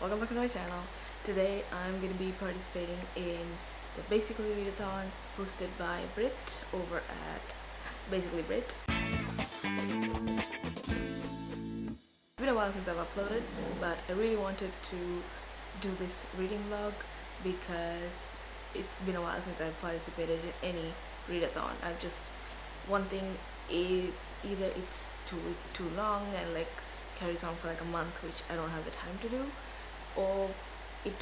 welcome back to my channel. Today I'm going to be participating in the Basically Readathon hosted by Brit over at Basically Brit. It's been a while since I've uploaded, but I really wanted to do this reading vlog because it's been a while since I've participated in any readathon. I've just, one thing is either it's too long and like carries on for like a month, which I don't have the time to do, or it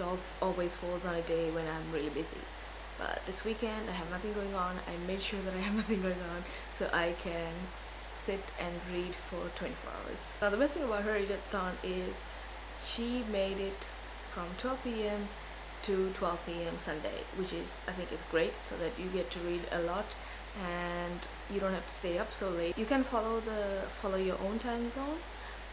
always falls on a day when I'm really busy. But this weekend I have nothing going on. I made sure that I have nothing going on so I can sit and read for 24 hours. Now the best thing about her readathon is she made it from 12 p.m. to 12 p.m. Sunday, which is, I think, is great, so that you get to read a lot and you don't have to stay up so late. You can follow your own time zone,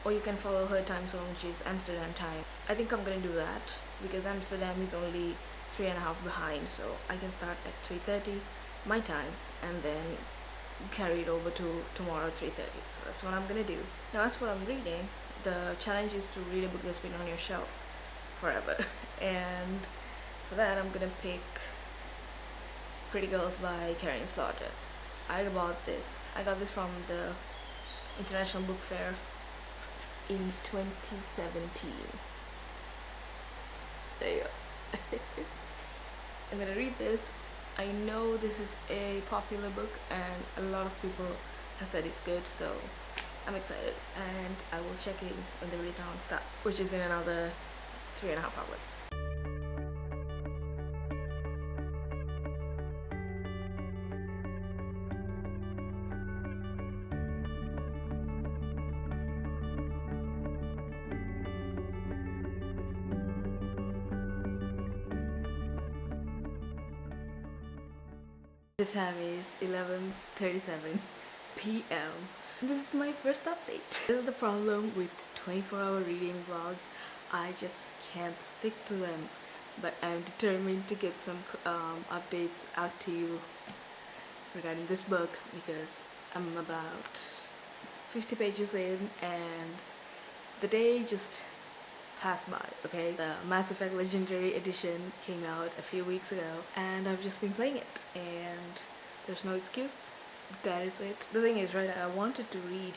or you can follow her time zone, which is Amsterdam time. I think I'm gonna do that because Amsterdam is only 3.5 behind, so I can start at 3:30 my time and then carry it over to tomorrow 3:30. So that's what I'm gonna do. Now as for what I'm reading, the challenge is to read a book that's been on your shelf forever. And for that I'm gonna pick Pretty Girls by Karen Slaughter. I got this from the International Book Fair in 2017. There you go. I'm gonna read this. I know this is a popular book and a lot of people have said it's good, so I'm excited, and I will check in when the readathon starts, which is in another 3.5 hours. The time is 11:37 p.m. This is my first update. This is the problem with 24-hour reading vlogs. I just can't stick to them, but I'm determined to get some updates out to you regarding this book because I'm about 50 pages in and the day just passed by. Okay, the Mass Effect Legendary Edition came out a few weeks ago and I've just been playing it and there's no excuse. That is it. The thing is, right, I wanted to read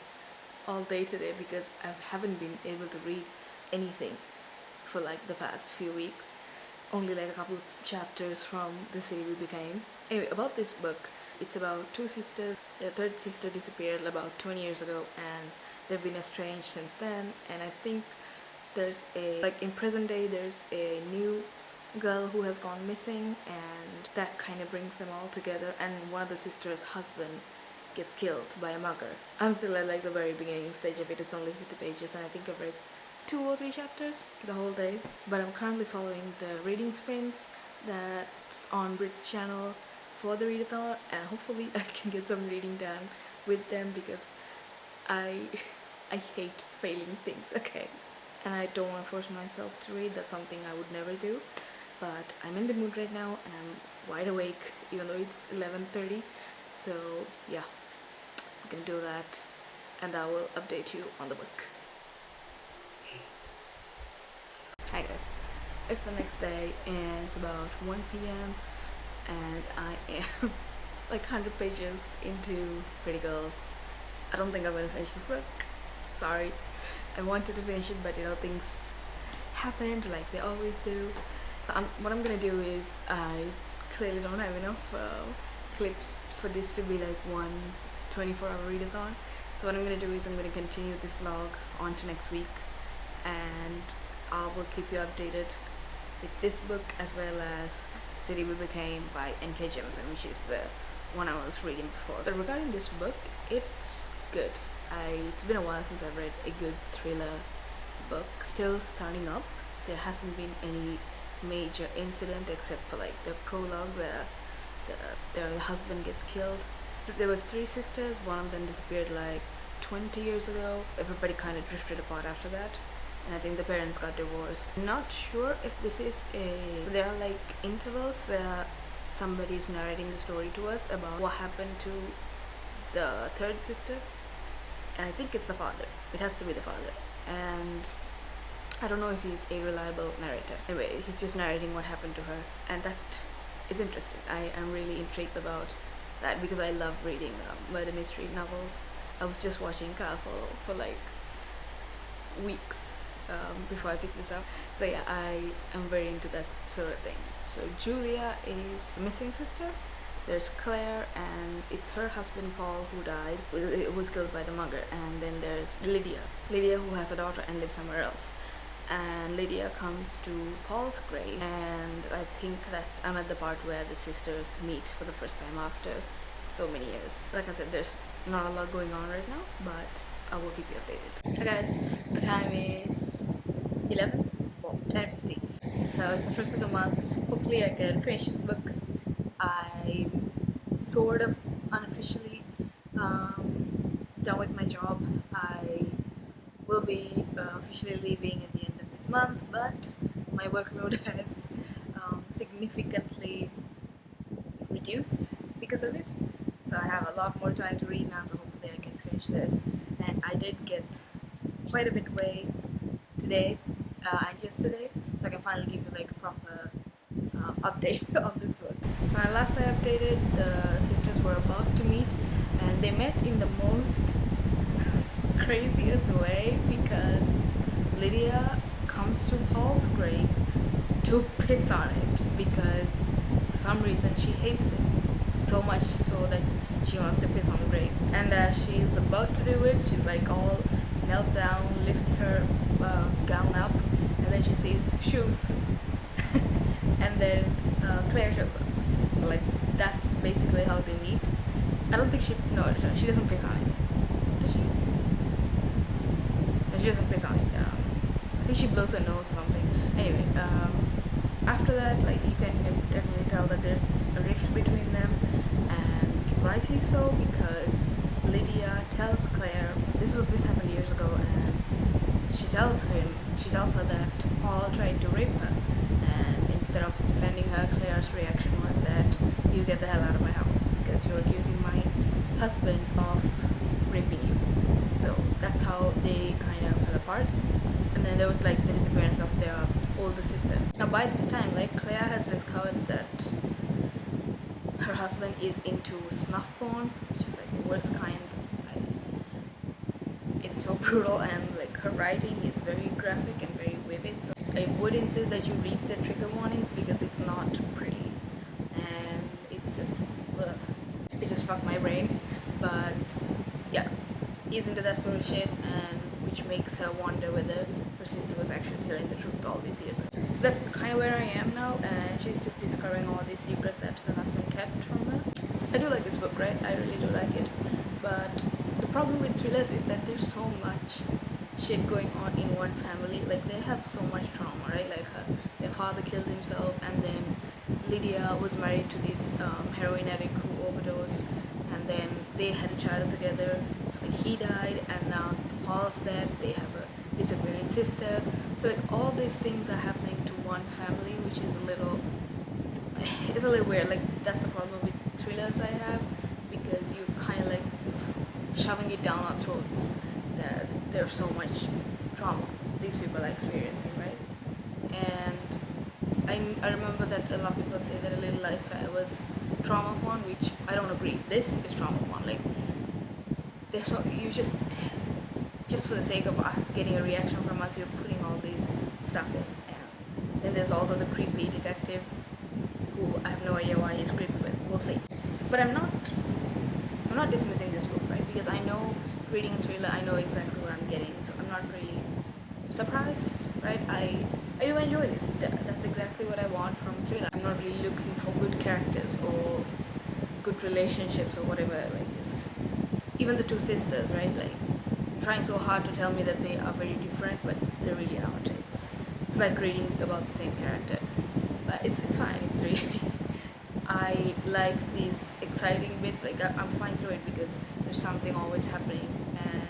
all day today because I haven't been able to read anything for like the past few weeks. Only like a couple of chapters from The City We Became. Anyway, about this book, it's about two sisters. Their third sister disappeared about 20 years ago and they've been estranged since then, and I think there's in present day there's a new girl who has gone missing, and that kind of brings them all together, and one of the sisters' husband gets killed by a mugger. I'm still at like the very beginning stage of it. It's only 50 pages and I think I've read 2 or 3 chapters the whole day, but I'm currently following the reading sprints that's on Brit's channel for the readathon, and hopefully I can get some reading done with them because I hate failing things, okay? And I don't want to force myself to read. That's something I would never do, but I'm in the mood right now and I'm wide awake even though it's 11:30. So yeah, I'm gonna do that and I will update you on the book. Hi guys, it's the next day and it's about 1 p.m. and I am like 100 pages into Pretty Girls. I don't think I'm gonna finish this book. Sorry. I wanted to finish it, but you know, things happened like they always do. What I'm gonna do is, I clearly don't have enough clips for this to be like one 24-hour readathon. So what I'm gonna do is I'm gonna continue this vlog on to next week, and I will keep you updated with this book as well as City We Became by N.K. Jemisin, which is the one I was reading before. But regarding this book, it's good. It's been a while since I've read a good thriller book. Still starting up. There hasn't been any major incident except for like the prologue where the husband gets killed. There was 3 sisters. One of them disappeared like 20 years ago. Everybody kind of drifted apart after that, and I think the parents got divorced. I'm not sure if this is there are like intervals where somebody is narrating the story to us about what happened to the third sister, and I think it's the father. It has to be the father. And I don't know if he's a reliable narrator. Anyway, he's just narrating what happened to her, and that is interesting. I am really intrigued about that because I love reading murder mystery novels. I was just watching Castle for like weeks before I picked this up. So yeah, I am very into that sort of thing. So Julia is the missing sister. There's Claire, and it's her husband Paul who died, was killed by the mugger. And then there's Lydia who has a daughter and lives somewhere else. And Lydia comes to Paul's grave, and I think that I'm at the part where the sisters meet for the first time after so many years. Like I said, there's not a lot going on right now, but I will keep you updated. Hi guys, the time is 10:50. So it's the first of the month. Hopefully I can finish this book. I'm sort of unofficially done with my job. I will be officially leaving at the end of this month, but my workload has significantly reduced because of it. So I have a lot more time to read now, so hopefully I can finish this. And I did get quite a bit way today and yesterday, so I can finally give you like a proper update of this book. So when last I updated, the sisters were about to meet, and they met in the most craziest way because Lydia comes to Paul's grave to piss on it because for some reason she hates it so much so that she wants to piss on the grave. And as she's about to do it, she's like all knelt down, lifts her gown up, and then she sees shoes. And then Claire shows up. So like that's basically how they meet. I don't think she doesn't piss on it. Does she? No, she doesn't piss on it. I think she blows her nose or something. Anyway, after that, like you can definitely tell that there's a rift between them, and rightly so because Lydia tells Claire this happened years ago, and she tells her that Paul tried to rape her, and instead of defending her, Claire's reaction was that you get the hell out of my house because you're accusing my husband of raping you. So that's how they kind of fell apart. And then there was like the disappearance of their older sister. Now by this time, like Claire has discovered that her husband is into snuff porn, which is like the worst kind. It's so brutal, and like her writing is very graphic and very vivid. So I would insist that you read the trigger warnings because it's not pretty, and it's just ugh. It just fucked my brain. But yeah, he's into that sort of shit, and which makes her wonder whether her sister was actually telling the truth all these years. So that's kind of where I am now, and she's just discovering all these secrets that her husband kept from her. I do like this book, right? I really do like it, but the problem with thrillers is that there's so much shit going on in one family. Like they have so much trauma, right? Like their father killed himself, and then Lydia was married to this heroin addict who overdosed, and then they had a child together. So like he died, and now Paul's dead. They have a disappearing sister. So like all these things are happening to one family, which is it's a little weird. Like that's the problem with thrillers I have, because you kind of like shoving it down our throats that there's so much trauma these people are experiencing, right? And I remember that a lot of people say that A Little Life was trauma porn, which I don't agree. This is trauma porn. Like there's so you just for the sake of getting a reaction from us, you're putting all these stuff in. And then there's also the creepy detective who I have no idea why he's creepy, but we'll see. But I'm not dismissing this book, right? Because I know reading a thriller, I know exactly what I'm getting, so I'm not really surprised, right? I do enjoy this. That's exactly what I want from thriller. I'm not really looking for good characters or good relationships or whatever. Like just even the two sisters, right? Like trying so hard to tell me that they are very different, but they're really not. It's like reading about the same character, but it's fine. It's really I like these exciting bits. Like I'm flying through it because there's something always happening, and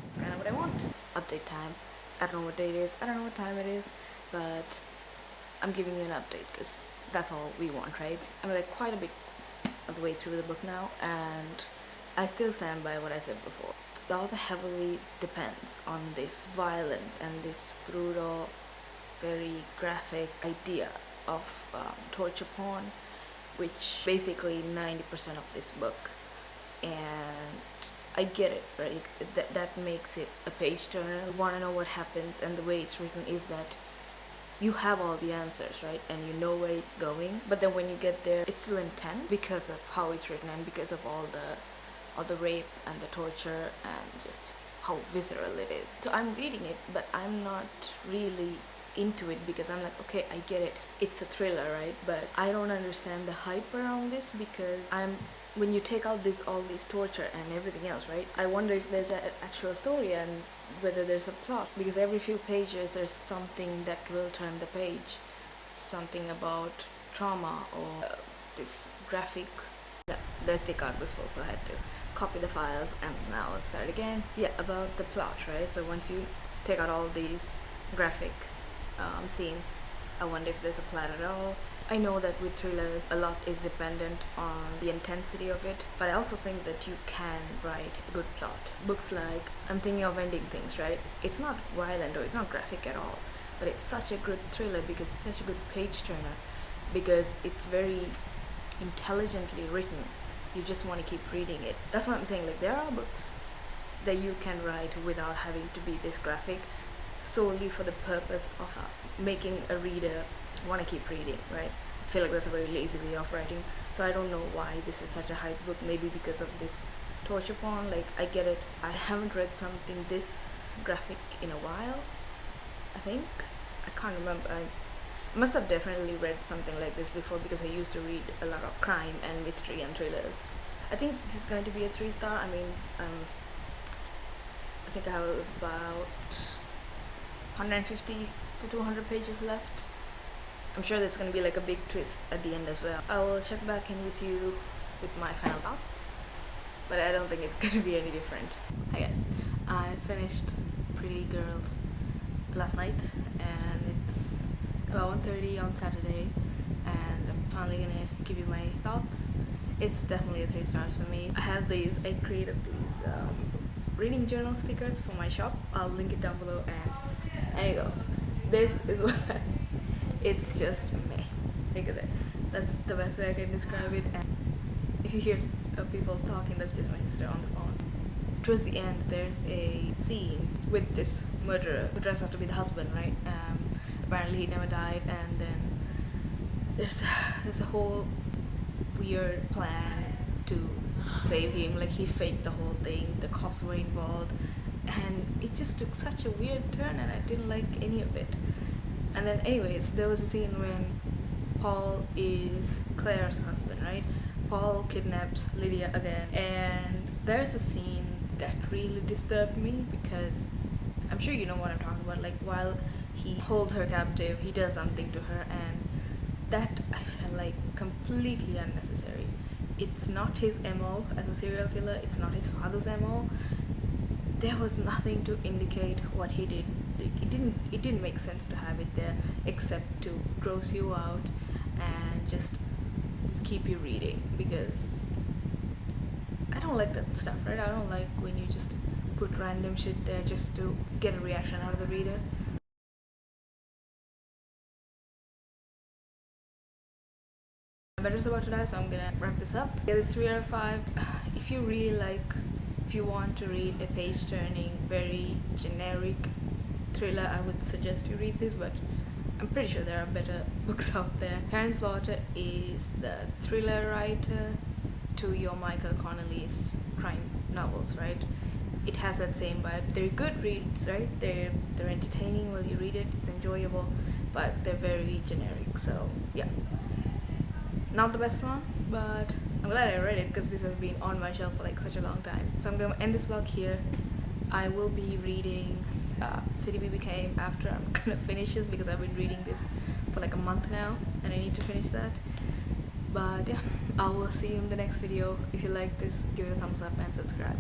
it's kind of what I want. Update time. I don't know what day it is. I don't know what time it is, but I'm giving you an update because that's all we want, right? I'm like quite a bit of the way through the book now, and I still stand by what I said before. the author heavily depends on this violence and this brutal, very graphic idea of torture porn, which basically 90% of this book. And I get it, right? That makes it a page turner. You want to know what happens, and the way it's written is that you have all the answers, right? And you know where it's going. But then when you get there, it's still intense because of how it's written and because of all the rape and the torture and just how visceral it is. So I'm reading it, but I'm not really into it because I'm like, okay, I get it. It's a thriller, right? But I don't understand the hype around this because when you take out all this torture and everything else, right? I wonder if there's an actual story and whether there's a plot, because every few pages there's something that will turn the page, something about trauma or this graphic. The SD card was full, so I had to copy the files and now I'll start again. Yeah, about the plot, right? So once you take out all these graphic scenes, I wonder if there's a plot at all. I know that with thrillers a lot is dependent on the intensity of it, but I also think that you can write a good plot. Books like, I'm thinking of Ending Things, right? It's not violent or it's not graphic at all, but it's such a good thriller because it's such a good page turner, because it's very intelligently written. You just want to keep reading it. That's what I'm saying. Like, there are books that you can write without having to be this graphic, solely for the purpose of making a reader want to keep reading, right? I feel like that's a very lazy way of writing. So I don't know why this is such a hype book. Maybe because of this torture porn. Like, I get it. I haven't read something this graphic in a while, I think. I can't remember. I must have definitely read something like this before because I used to read a lot of crime and mystery and thrillers. I think this is going to be a 3-star. I mean, I think I have about 150 to 200 pages left. I'm sure there's going to be like a big twist at the end as well. I will check back in with you with my final thoughts, but I don't think it's going to be any different. Hi guys, I finished Pretty Girls last night and it's about 1:30 on Saturday, and I'm finally gonna give you my thoughts. It's definitely a 3 stars for me. I created these reading journal stickers for my shop. I'll link it down below, and there you go. This is what it's just me. Look at that. That's the best way I can describe it. And if you hear people talking, that's just my sister on the phone. Towards the end, there's a scene with this murderer who turns out to be the husband, right? Apparently he never died, and then there's a whole weird plan to save him. Like, he faked the whole thing, the cops were involved, and it just took such a weird turn and I didn't like any of it. And then anyways, there was a scene when Paul is Claire's husband, right? Paul kidnaps Lydia again, and there's a scene that really disturbed me because I'm sure you know what I'm talking about. Like, while he holds her captive, he does something to her, and that I felt like completely unnecessary. It's not his MO as a serial killer, it's not his father's MO. There was nothing to indicate what he did. It didn't make sense to have it there, except to gross you out and just keep you reading, because I don't like that stuff, right? I don't like when you just put random shit there just to get a reaction out of the reader. My battery's about to die, so I'm gonna wrap this up. Yeah, it's 3 out of 5. If you want to read a page-turning, very generic thriller, I would suggest you read this, but I'm pretty sure there are better books out there. Karen Slaughter is the thriller writer to your Michael Connelly's crime novels, right? It has that same vibe. They're good reads, right? They're entertaining while you read it, it's enjoyable, but they're very generic. So yeah, not the best one, but I'm glad I read it because this has been on my shelf for like such a long time. So I'm gonna end this vlog here. I will be reading City We Became after I'm gonna finish this, because I've been reading this for like a month now and I need to finish that. But yeah, I will see you in the next video. If you like this, give it a thumbs up and subscribe.